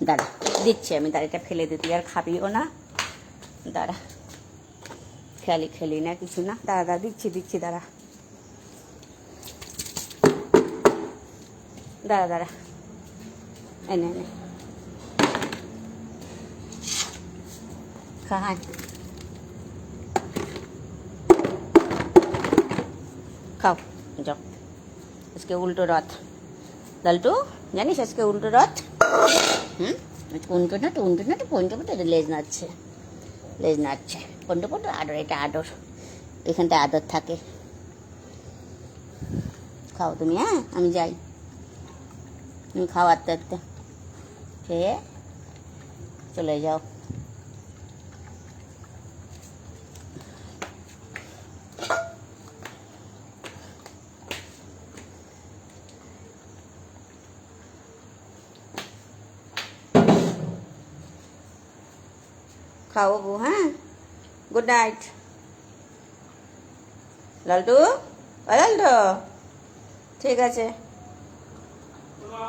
দাঁড়া দিচ্ছি আমি, দাঁড়িটা ফেলে দিতে আর খাবিও না। দাঁড়া, খেলি না কিছু না, দাঁড়া দিচ্ছি দাঁড়া দাঁড়া এনে খাই। খাও যাও। আজকে উল্টো রথ লালটু, জানিস আজকে উল্টো রথ। উল্টো লেজ নাড়ছে পন্টো আদর, এটা আদর, এখানটা আদর থাকে। খাও তুমি, হ্যাঁ আমি যাই, তুমি খাও আস্তে আস্তে খেয়ে চলে যাও। খাও বাবু, হ্যাঁ গুড নাইট। লালটু, লালটু ঠিক আছে।